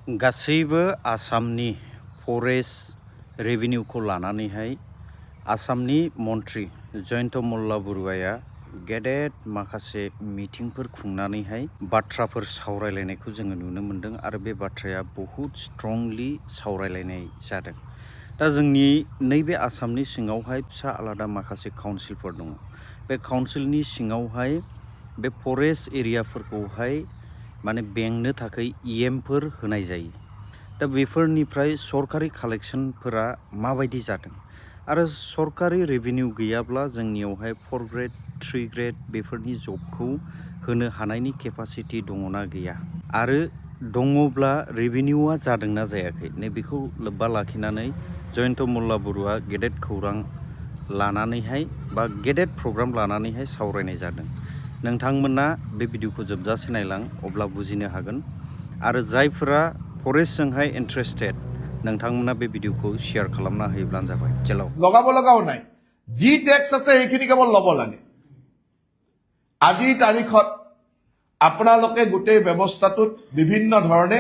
गासैबो आसामनि फरेस्ट रेभिनिउखौ लानानैहाय आसामनि मन्त्रि जयन्त मल्ल बरुवाया गेदेर माखासे मिटिंफोर खुंनानैहाय बाथ्राफोर सावरायलायनायखौ जोङो नुनो मोन्दों आरो बे बाथ्राया बहुद स्ट्रंलि सावरायलायनाय जादों। दा जोंनि नैबे आसामनि सिङावहाय फिसा आलादा माखासे काउन्सिलफोर दङ। बे काउन्सिलनि सिङावहाय बे फरेस्ट एरियाफोरखौहाय माने बेंनो थाखाय इएमफोर होनाय जायो। दा बेफोरनिफ्राय सरकारि कालेक्सनफोरा माबायदि जादों आरो सरकारि रेभिनिउ गैयाब्ला जोंनियावहाय 4 ग्रेड 3 ग्रेड बेफोरनि जबखौ होनो हानायनि केपासिटि दङना गैया आरो दङब्ला रेभिनिउआ जादोंना जायाखै नैबेखौ लोब्बा लाखिनानै जयन्त मल्ल बरुवा गेदेर खौरां लानानैहाय बा गेदेर प्रग्राम लानानैहाय सावरायनाय जादों। नोंथांमोना बे भिडिअखौ जोबजासे नायलां अब्ला बुजिनो हागोन आरो जायफोरा फरेस्टजोंहाय इन्टारेस्टेड नोंथांमोना बे भिडिअखौ शेयार खालामना होयोब्लानो जाबाय। चलो লগাব লগাও নাই যি টেক্স আছে সেইখিনি কেৱল ল'ব লাগে। আজিৰ তাৰিখত আপোনালোকে গোটেই ব্যৱস্থাটোত বিভিন্ন ধৰণে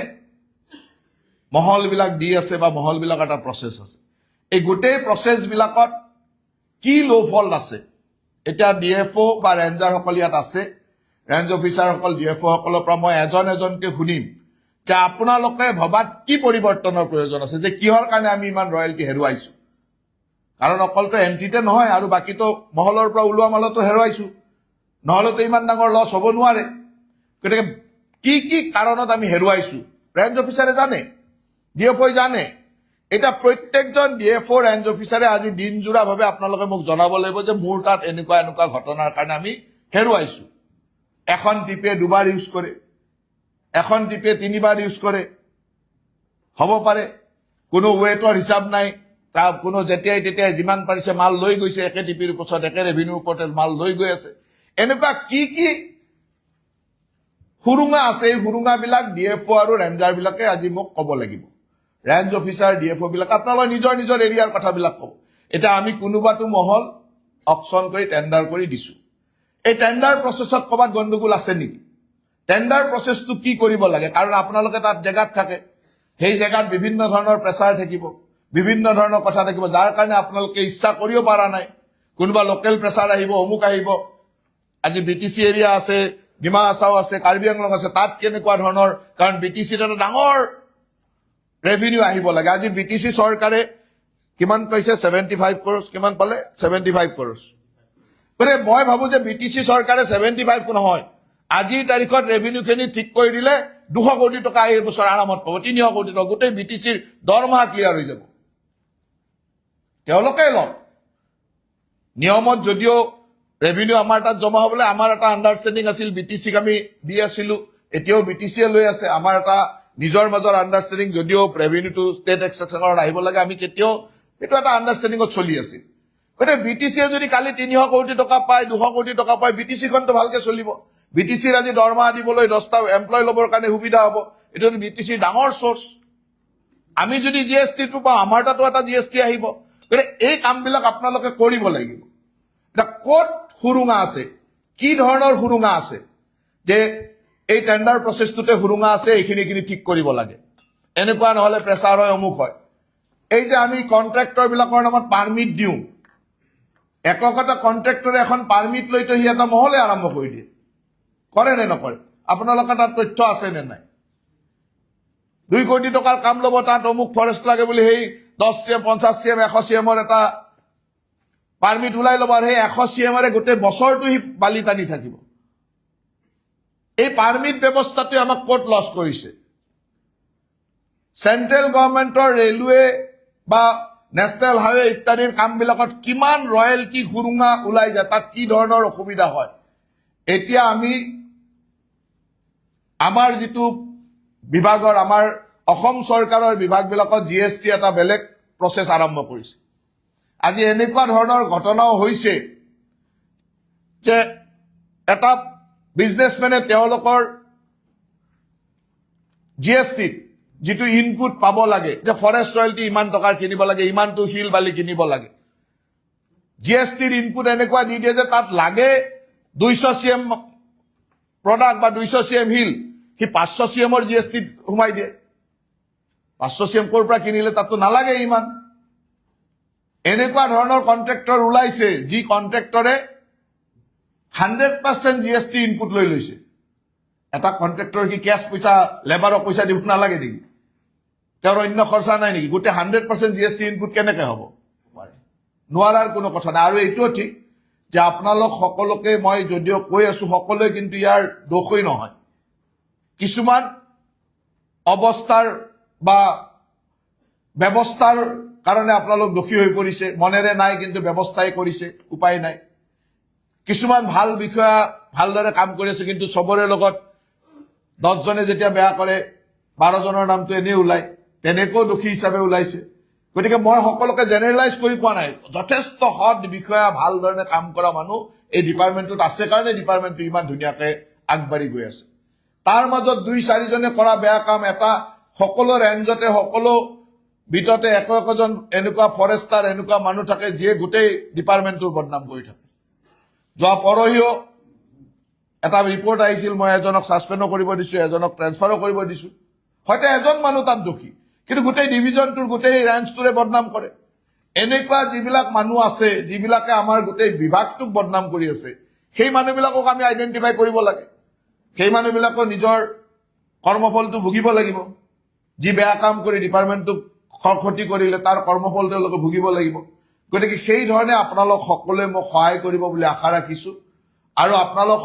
মহলবিলাক দি আছে বা মহলবিলাক এটা প্ৰচেছ আছে। এই গোটেই প্ৰচেছবিলাকত কি লোফল আছে এতিয়া ডিএফঅ বা ৰেঞ্জাৰসকল ইয়াত আছে। ৰেঞ্জ অফিচাৰসকল ডিএফঅসকলৰ পৰা মই এজনকে শুনিম যে আপোনালোকে ভবাত কি পৰিৱৰ্তনৰ প্ৰয়োজন আছে, যে কিহৰ কাৰণে আমি ইমান ৰয়েলটি হেৰুৱাইছো। কাৰণ অকলতো এণ্ট্ৰিতে নহয় আৰু বাকীতো মহলৰ পৰা ওলোৱা মালতো হেৰুৱাইছো, নহ'লেতো ইমান ডাঙৰ লছ হ'ব নোৱাৰে। গতিকে কি কি কাৰণত আমি হেৰুৱাইছো ৰেঞ্জ অফিচাৰে জানে, ডিএফঅই জানে। এতিয়া প্ৰত্যেকজন ডিএফঅ ৰেঞ্জ অফিচাৰে আজি দিনজোৰাভাৱে আপোনালোকে মোক জনাব লাগিব যে মোৰ তাত এনেকুৱা এনেকুৱা ঘটনাৰ কাৰণে আমি হেৰুৱাইছো। এখন টিপে দুবাৰ ইউজ কৰে, এখন টিপে 3 বাৰ ইউজ কৰে, হ'ব পাৰে কোনো ৱেটৰ হিচাপ নাই, কোনো যেতিয়াই তেতিয়াই যিমান পাৰিছে মাল লৈ গৈছে, একে টিপিৰ পিছত একে ৰেভিনিউ পৰ্টেল মাল লৈ গৈ আছে। এনেকুৱা কি কি সুৰুঙা আছে, এই সুৰুঙাবিলাক ডিএফঅ আৰু ৰেঞ্জাৰবিলাকে আজি মোক ক'ব লাগিব। ৰেঞ্জ অফিচাৰ ডিএফঅ বিলাক আপোনালোকে নিজৰ নিজৰ এৰিয়াৰ কথাবিলাক ক'ব। এতিয়া আমি কোনোবাটো মহল অকশ্যন কৰি টেণ্ডাৰ কৰি দিছো, এই টেণ্ডাৰ প্ৰচেছত ক'ৰবাত গণ্ডগোল আছে নেকি? টেণ্ডাৰ প্ৰচেছটো কি কৰিব লাগে? কাৰণ আপোনালোকে তাত জেগাত থাকে, সেই জেগাত বিভিন্ন ধৰণৰ প্ৰেছাৰ থাকিব, বিভিন্ন ধৰণৰ কথা থাকিব, যাৰ কাৰণে আপোনালোকে ইচ্ছা কৰিব পৰা নাই। কোনোবা লোকেল প্ৰেছাৰ আহিব, অমুক আহিব। আজি বিটিচি এৰিয়া আছে, ডিমা হাছাও আছে, কাৰ্বি আংলং আছে, তাত কেনেকুৱা ধৰণৰ, কাৰণ বিটিচিত এটা ডাঙৰ ৰেভিনিউ আহিব লাগে। আজি বিটিচি চৰকাৰে কিমান কৈছে 75 crores, কিমান পালে 75 crores। গতিকে মই ভাবো যে বিটিচি চৰকাৰে 75 নহয়, আজিৰ তাৰিখত ৰেভিনিউখিনি ঠিক কৰি দিলে 200 কোটি টকা এই বছৰ আৰামত পাব, 300 কোটি টকা গোটেই বিটিচিৰ দৰমহা ক্লিয়াৰ হৈ যাব। তেওঁলোকে লওক নিয়মত, যদিও ৰেভিনিউ আমাৰ তাত জমা হ'বলৈ আমাৰ এটা আণ্ডাৰষ্টেণ্ডিং আছিল, বিটিচিক আমি দি আছিলো, এতিয়াও বিটিচিয়ে লৈ আছে। আমাৰ এটা নিজৰ মাজৰ আণ্ডাৰষ্টেণ্ডিং, যদিও ৰেভিনিউটো ষ্টেট এক্সেচনত আহিব লাগে, আমি কেতিয়াও এইটো এটা আণ্ডাৰষ্টেণ্ডিঙত চলি আছিল। গতিকে বিটিচিয়ে যদি কালি 300 কোটি টকা পায়, 200 কোটি টকা পায়, বিটিচিখনটো ভালকে চলিব। বিটিচিৰ আজি দৰমহা দিবলৈ 10টা এমপ্লয় ল'বৰ কাৰণে সুবিধা হ'ব। এইটো বিটিচিৰ ডাঙৰ চ'ৰ্চ। আমি যদি জিএছটিটো পাওঁ, আমাৰ তাতো এটা জিএছটি আহিব। গতিকে এই কামবিলাক আপোনালোকে কৰিব লাগিব। এতিয়া ক'ত সুৰুঙা আছে, কি ধৰণৰ সুৰুঙা আছে, যে এই টেণ্ডাৰ প্ৰচেছটোতে সুৰুঙা আছে, এইখিনি ঠিক কৰিব লাগে। এনেকুৱা নহ'লে প্ৰেছাৰ হয়, অমুক হয়। এই যে আমি কণ্ট্ৰেক্টৰবিলাকৰ নামত পাৰ্মিট দিওঁ, এককতা কণ্ট্ৰেক্টৰে এখন পাৰ্মিট লৈতো সি এটা মহলে আৰম্ভ কৰি দিয়ে, কৰে নে নকৰে? আপোনালোকৰ তাত তথ্য আছে নে নাই? 2 কোটি টকাৰ কাম ল'ব, তাত অমুক ফৰেষ্ট লাগে বুলি সেই 10 CM 50 CM 100 CMৰ এটা পাৰ্মিট ওলাই ল'ব, আৰু সেই 100 CMৰে গোটেই বছৰটো সি বালি টানি থাকিব। এই পাৰ্মিট ব্যৱস্থাটোৱে আমাক ক'ত লছ কৰিছে? চেন্ট্ৰেল গভৰ্ণমেণ্টৰ ৰেলৱে বা নেশ্যনেল হাইৱে ইত্যাদিৰ কামবিলাকত কিমান ৰয়েলটি সুৰুঙা ওলাই যায়, তাত কি ধৰণৰ অসুবিধা হয়। এতিয়া আমি আমাৰ যিটো বিভাগৰ, আমাৰ অসম চৰকাৰৰ বিভাগবিলাকত জিএছটি এটা বেলেগ প্ৰচেছ আৰম্ভ কৰিছে। আজি এনেকুৱা ধৰণৰ ঘটনাও হৈছে যে এটা বিজনেছমেনে তেওঁলোকৰ জিএছটিত যিটো ইনপুট পাব লাগে, যে ফৰেষ্ট ৰয়েলটি ইমান টকাৰ কিনিব লাগে, ইমানটো শিল বালি কিনিব লাগে, জিএছটিৰ ইনপুট এনেকুৱা দি দিয়ে যে তাত লাগে 200 CM প্ৰডাক্ট বা 200 CM শিল, সি 500 CMৰ জিএছটিত সোমাই দিয়ে। 500 CM ক'ৰ পৰা কিনিলে তাতো নালাগে ইমান এনেকুৱা ধৰণৰ কন্ট্ৰেক্টৰ ওলাইছে যি কন্ট্ৰেক্টৰে 100% GST ইনপুট লৈ লৈছে এটা কন্ট্ৰেক্টৰ কি কেছ পইচা লেবাৰক পইচা দিব নালাগে নেকি তেওঁৰ অন্য খৰচা নাই নেকি গোটেই 100% GST ইনপুট কেনেকৈ হ'ব নোৱাৰাৰ কোনো কথা নাই আৰু এইটোও ঠিক যে আপোনালোক সকলোকে মই যদিও কৈ আছো সকলোৱে কিন্তু ইয়াৰ দোষই নহয় কিছুমান অৱস্থাৰ বা ব্যৱস্থাৰ কাৰণে আপোনালোক দোষী হৈ পৰিছে মনেৰে নাই কিন্তু ব্যৱস্থাই কৰিছে উপায় নাই কিছুমান ভাল বিষয়া ভালদৰে কাম কৰি আছে কিন্তু সবৰে লগত 10 জনে যেতিয়া বেয়া কৰে 12 জনৰ নামটো এনে ওলাই তেনেকৈ দোষী হিচাপে ওলাইছে গতিকে মই সকলোকে জেনেৰেলাইজ কৰি কোৱা নাই যথেষ্ট সৎ বিষয়া ভালদৰে কাম কৰা মানুহ এই ডিপাৰ্টমেণ্টত আছে কাৰণে ডিপাৰ্টমেণ্টটো ইমান ধুনীয়াকৈ আগবাঢ়ি গৈ আছে তাৰ মাজত 2-4 জনে কৰা বেয়া কাম এটা সকলো ৰেঞ্জতে সকলো বিটতে একজন এনেকুৱা ফৰেষ্টাৰ এনেকুৱা মানুহ থাকে যিয়ে গোটেই ডিপাৰ্টমেণ্টটোৰ বদনাম কৰি থাকে যোৱা পৰহিও এটা ৰিপৰ্ট আহিছিল মই এজনক সাসপেন্ডো কৰিব দিছো এজনক ট্ৰান্সফাৰো কৰিব দিছো হয়তো এজন মানুহ তাত দোষী কিন্তু গোটেই ডিভিজনটোৰ গোটেই ৰেঞ্জটোৰে বদনাম কৰে এনেকুৱা যিবিলাক মানুহ আছে যিবিলাকে আমাৰ গোটেই বিভাগটোক বদনাম কৰি আছে সেই মানুহবিলাকক আমি আইডেন্টিফাই কৰিব লাগে সেই মানুহবিলাকৰ নিজৰ কৰ্মফলটো ভুগিব লাগিব যি বেয়া কাম কৰি ডিপাৰ্টমেণ্টটোক ক্ষতি কৰিলে তাৰ কৰ্মফল তেওঁলোকে ভুগিব লাগিব গতিকে সেই ধৰণে আপোনালোক সকলোৱে মোক সহায় কৰিব বুলি আশা ৰাখিছো আৰু আপোনালোক